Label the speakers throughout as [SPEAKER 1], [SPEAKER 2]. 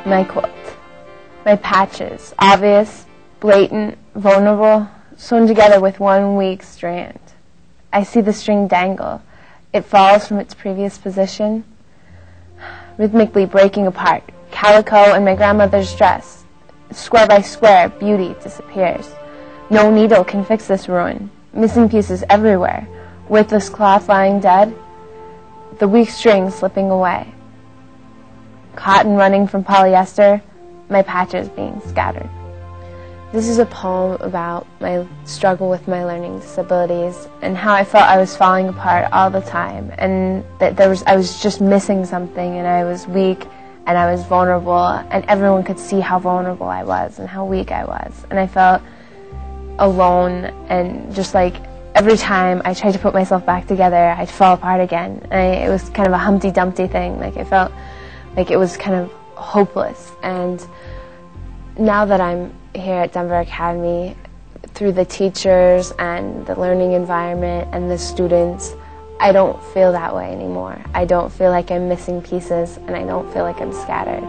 [SPEAKER 1] my quilt. My patches, obvious, blatant, vulnerable, sewn together with one weak strand. I see the string dangle. It falls from its previous position, rhythmically breaking apart. Calico and my grandmother's dress. Square by square, beauty disappears. No needle can fix this ruin. Missing pieces everywhere. Worthless cloth lying dead. The weak string slipping away. Cotton running from polyester. My patches being scattered. This is a poem about my struggle with my learning disabilities and how I felt I was falling apart all the time, and that I was just missing something, and I was weak and I was vulnerable, and everyone could see how vulnerable I was and how weak I was. And I felt alone, and just like every time I tried to put myself back together, I'd fall apart again. And it was kind of a Humpty Dumpty thing. Like, it felt like it was kind of hopeless. And now that I'm here at Denver Academy, through the teachers and the learning environment and the students, I don't feel that way anymore. I don't feel like I'm missing pieces, and I don't feel like I'm scattered.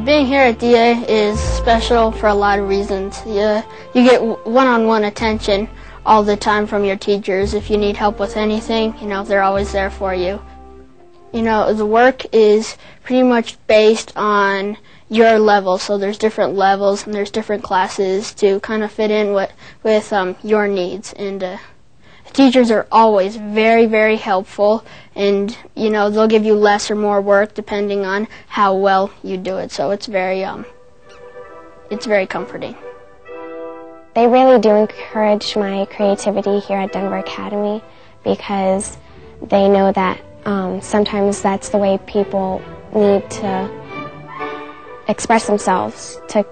[SPEAKER 2] Being here at DA is special for a lot of reasons. You get one-on-one attention all the time from your teachers. If you need help with anything, they're always there for you. The work is pretty much based on your level, so there's different levels and there's different classes to kind of fit in with your needs. And teachers are always very, very helpful, and they'll give you less or more work depending on how well you do it. So it's very comforting.
[SPEAKER 3] They really do encourage my creativity here at Denver Academy, because they know that sometimes that's the way people need to express themselves to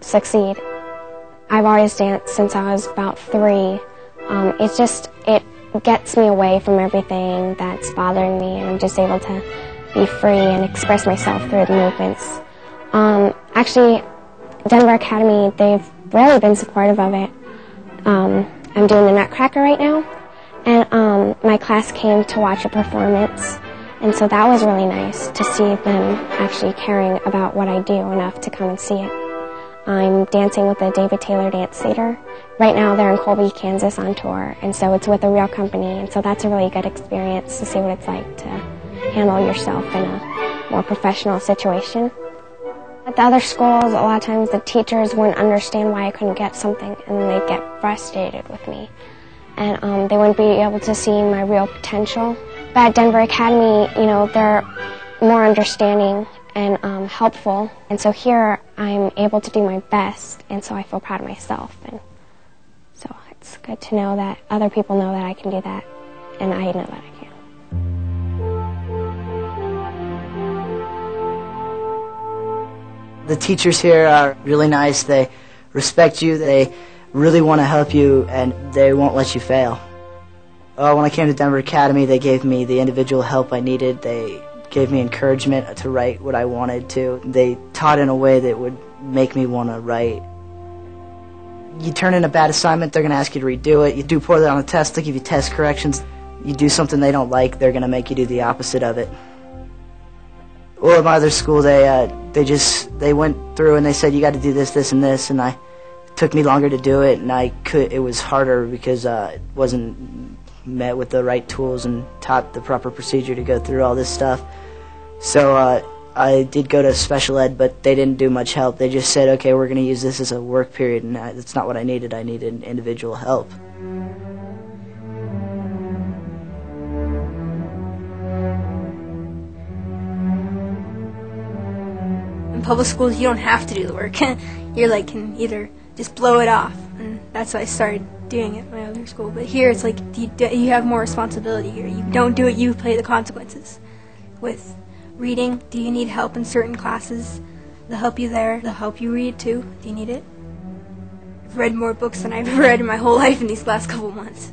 [SPEAKER 3] succeed. I've always danced since I was about 3. It gets me away from everything that's bothering me, and I'm just able to be free and express myself through the movements. Actually, Denver Academy, they've really been supportive of it. I'm doing the Nutcracker right now, and my class came to watch a performance, and so that was really nice to see them actually caring about what I do enough to come and see it. I'm dancing with the David Taylor Dance Theater. Right now they're in Colby, Kansas on tour, and so it's with a real company, and so that's a really good experience to see what it's like to handle yourself in a more professional situation. At the other schools, a lot of times the teachers wouldn't understand why I couldn't get something, and they'd get frustrated with me, and they wouldn't be able to see my real potential. But at Denver Academy, they're more understanding and helpful, and so here I'm able to do my best, and so I feel proud of myself, and so it's good to know that other people know that I can do that, and I know that I can.
[SPEAKER 4] The teachers here are really nice. They respect you, they really want to help you, and they won't let you fail. When I came to Denver Academy, they gave me the individual help I needed. They gave me encouragement to write what I wanted to. They taught in a way that would make me want to write. You turn in a bad assignment, they're going to ask you to redo it. You do poorly on a test, they'll give you test corrections. You do something they don't like, they're going to make you do the opposite of it. Or at my other school, they went through and they said, you got to do this, this, and this, and it took me longer to do it, and it was harder because it wasn't met with the right tools and taught the proper procedure to go through all this stuff. So I did go to special ed, but they didn't do much help. They just said, okay, we're going to use this as a work period, and that's not what I needed. I needed individual help.
[SPEAKER 5] In public schools, you don't have to do the work. You can either just blow it off, and that's why I started doing it at my other school. But here, it's like you have more responsibility here. You don't do it, you pay the consequences. With reading, do you need help in certain classes? They'll help you there. They'll help you read, too. Do you need it? I've read more books than I've read in my whole life in these last couple months.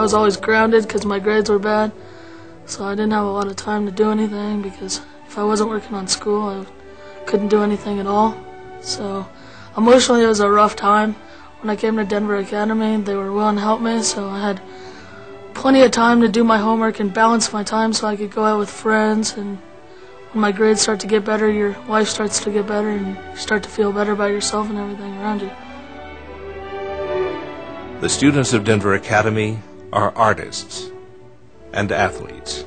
[SPEAKER 6] was always grounded because my grades were bad, so I didn't have a lot of time to do anything because if I wasn't working on school, I couldn't do anything at all. So emotionally, it was a rough time. When I came to Denver Academy, they were willing to help me, so I had plenty of time to do my homework and balance my time so I could go out with friends. And when my grades start to get better, your life starts to get better, and you start to feel better about yourself and everything around you.
[SPEAKER 7] The students of Denver Academy are artists and athletes,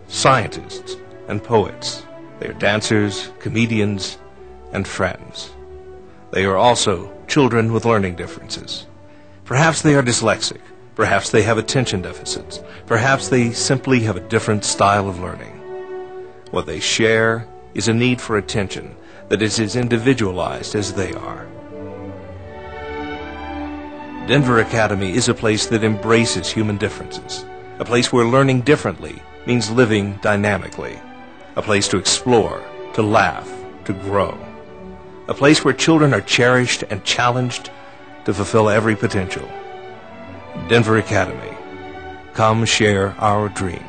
[SPEAKER 7] scientists and poets. They are dancers, comedians, and friends. They are also children with learning differences. Perhaps they are dyslexic. Perhaps they have attention deficits. Perhaps they simply have a different style of learning. What they share is a need for attention that is as individualized as they are. Denver Academy is a place that embraces human differences, a place where learning differently means living dynamically, a place to explore, to laugh, to grow, a place where children are cherished and challenged to fulfill every potential. Denver Academy, come share our dream.